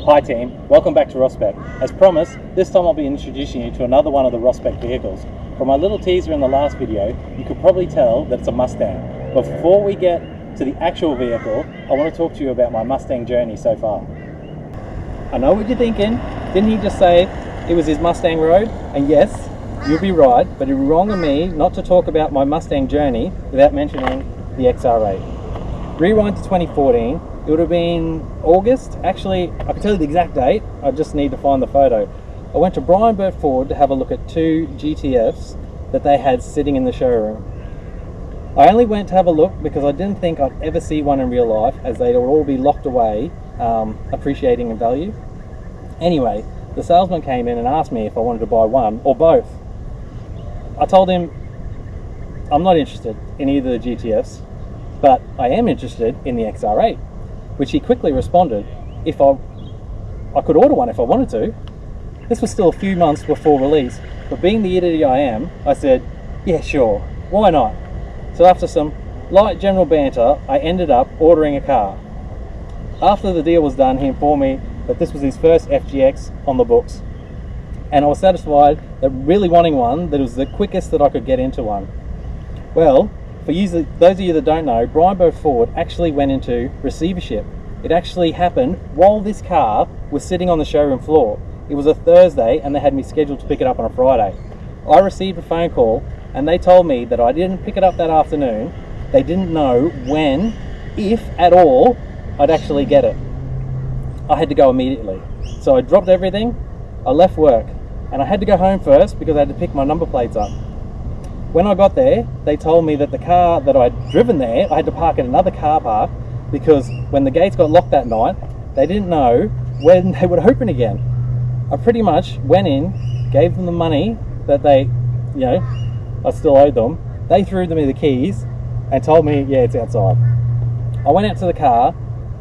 Hi team, welcome back to Ross Spec. As promised, this time I'll be introducing you to another one of the Ross Spec vehicles. From my little teaser in the last video, you could probably tell that it's a Mustang. But before we get to the actual vehicle, I want to talk to you about my Mustang journey so far. I know what you're thinking. Didn't he just say it was his Mustang road? And yes, you'll be right, but it'd be wrong of me not to talk about my Mustang journey without mentioning the XR8. Rewind to 2014. It would have been August. Actually, I can tell you the exact date. I just need to find the photo. I went to Brian Burt Ford to have a look at two GTFs that they had sitting in the showroom. I only went to have a look because I didn't think I'd ever see one in real life, as they'd all be locked away, appreciating in value. Anyway, the salesman came in and asked me if I wanted to buy one or both. I told him I'm not interested in either of the GTFs, but I am interested in the XR8. Which he quickly responded, if I could order one if I wanted to. This was still a few months before release, but being the idiot I am, I said, yeah, sure, why not? So after some light general banter, I ended up ordering a car. After the deal was done, he informed me that this was his first FG-X on the books. And I was satisfied that really wanting one, that it was the quickest that I could get into one. Well, for those of you that don't know, Brian Burt Ford actually went into receivership. It actually happened while this car was sitting on the showroom floor. It was a Thursday and they had me scheduled to pick it up on a Friday. I received a phone call and they told me that I didn't pick it up that afternoon. They didn't know when, if at all, I'd actually get it. I had to go immediately. So I dropped everything, I left work, and I had to go home first because I had to pick my number plates up. When I got there, they told me that the car that I'd driven there, I had to park in another car park because when the gates got locked that night, they didn't know when they would open again. I pretty much went in, gave them the money that they, I still owed them. They threw me the keys and told me, yeah, it's outside. I went out to the car,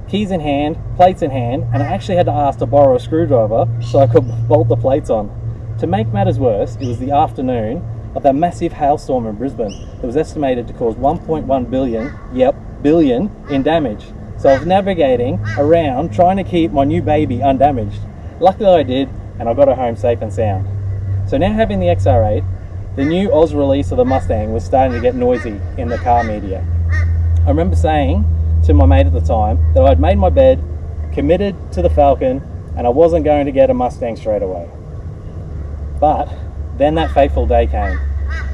keys in hand, plates in hand, and I actually had to ask to borrow a screwdriver so I could bolt the plates on. To make matters worse, it was the afternoon of that massive hailstorm in Brisbane that was estimated to cause 1.1 billion, yep, billion, in damage. So I was navigating around trying to keep my new baby undamaged. Luckily I did, and I got her home safe and sound. So now having the XR8, the new Oz release of the Mustang was starting to get noisy in the car media. I remember saying to my mate at the time that I'd made my bed, committed to the Falcon, and I wasn't going to get a Mustang straight away. But then that fateful day came,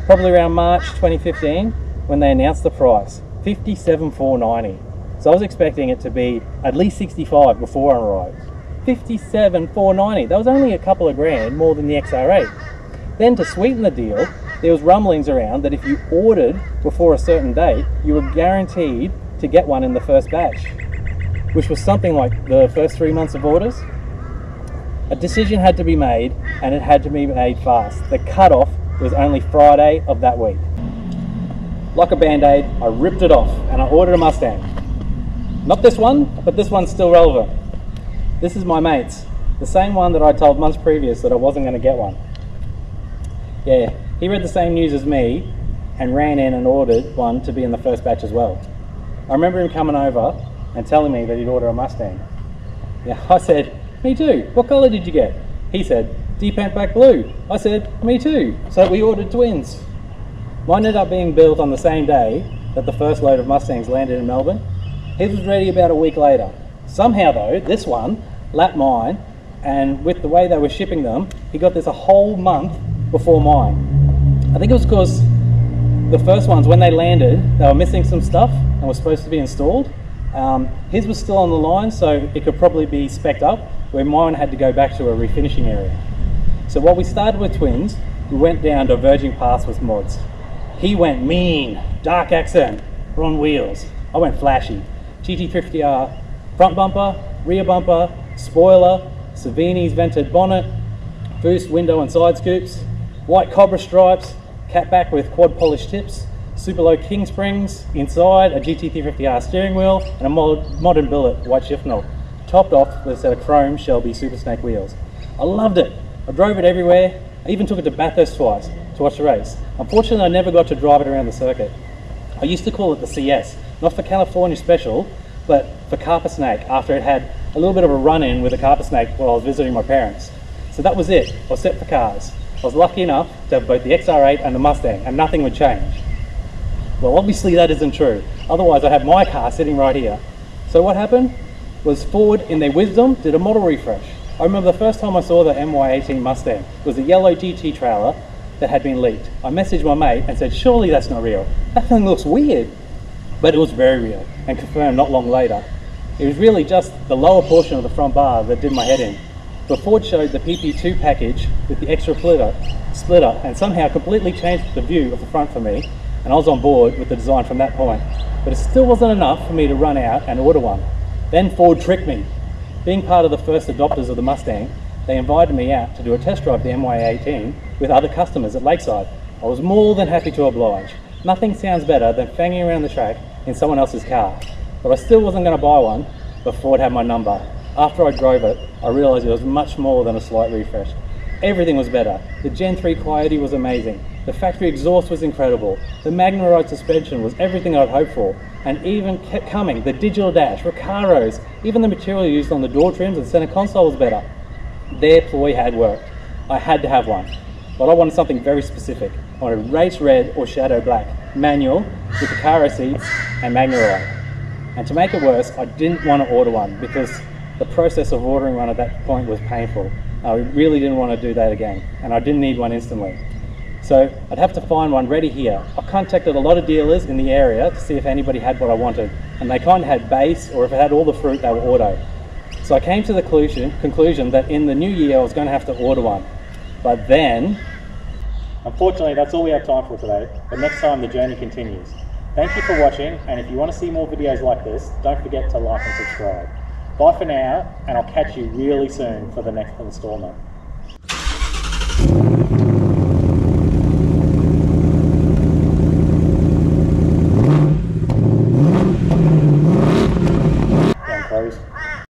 probably around March 2015, when they announced the price, $57,490. So I was expecting it to be at least $65 before I arrived. $57,490, that was only a couple of grand more than the XR8. Then to sweeten the deal, there was rumblings around that if you ordered before a certain date, you were guaranteed to get one in the first batch, which was something like the first 3 months of orders. A decision had to be made, and it had to be made fast. The cutoff was only Friday of that week. Like a band-aid, I ripped it off and I ordered a Mustang. Not this one, but this one's still relevant. This is my mate's, the same one that I told months previous that I wasn't going to get one. Yeah, he read the same news as me and ran in and ordered one to be in the first batch as well. I remember him coming over and telling me that he'd order a Mustang. Yeah, I said, me too. What colour did you get? He said, deep black blue. I said, me too. So we ordered twins. Mine ended up being built on the same day that the first load of Mustangs landed in Melbourne. His was ready about a week later. Somehow though, this one lapped mine, and with the way they were shipping them, he got this a whole month before mine. I think it was because the first ones, when they landed, they were missing some stuff and were supposed to be installed. His was still on the line, so it could probably be specced up, where mine had to go back to a refinishing area. So while we started with twins, we went down diverging paths with mods. He went mean, dark accent, on wheels. I went flashy. GT50R front bumper, rear bumper, spoiler, Savini's vented bonnet, boost window and side scoops, white Cobra stripes, cat back with quad polished tips, super low king springs, inside a GT350R steering wheel, and a modern billet white shift knob, topped off with a set of chrome Shelby Super Snake wheels. I loved it. I drove it everywhere. I even took it to Bathurst twice to watch the race. Unfortunately, I never got to drive it around the circuit. I used to call it the CS, not for California Special, but for Carper Snake, after it had a little bit of a run-in with a carpet snake while I was visiting my parents. So that was it. I was set for cars. I was lucky enough to have both the XR8 and the Mustang, and nothing would change. Well, obviously that isn't true. Otherwise I have my car sitting right here. So what happened was Ford, in their wisdom, did a model refresh. I remember the first time I saw the MY18 Mustang. It was a yellow GT trailer that had been leaked. I messaged my mate and said, surely that's not real. That thing looks weird. But it was very real, and confirmed not long later. It was really just the lower portion of the front bar that did my head in. But Ford showed the PP2 package with the extra splitter and somehow completely changed the view of the front for me, and I was on board with the design from that point. But it still wasn't enough for me to run out and order one. Then Ford tricked me. Being part of the first adopters of the Mustang, they invited me out to do a test drive of the MY18 with other customers at Lakeside. I was more than happy to oblige. Nothing sounds better than fanging around the track in someone else's car. But I still wasn't going to buy one, but Ford had my number. After I drove it, I realised it was much more than a slight refresh. Everything was better. The Gen 3 Coyote was amazing. The factory exhaust was incredible. The Magnaride suspension was everything I'd hoped for. And even kept coming. The digital dash, Recaros, even the material used on the door trims and center console was better. Their ploy had worked. I had to have one. But I wanted something very specific. I wanted race red or shadow black, manual, with the Recaro seats and Magnaride. And to make it worse, I didn't want to order one because the process of ordering one at that point was painful. I really didn't want to do that again, and I didn't need one instantly. So I'd have to find one ready here. I contacted a lot of dealers in the area to see if anybody had what I wanted, and they kind of had base, or if it had all the fruit, they were auto. So I came to the conclusion that in the new year I was going to have to order one. But then... Unfortunately, that's all we have time for today, but next time the journey continues. Thank you for watching, and if you want to see more videos like this, don't forget to like and subscribe. Bye for now, and I'll catch you really soon for the next installment.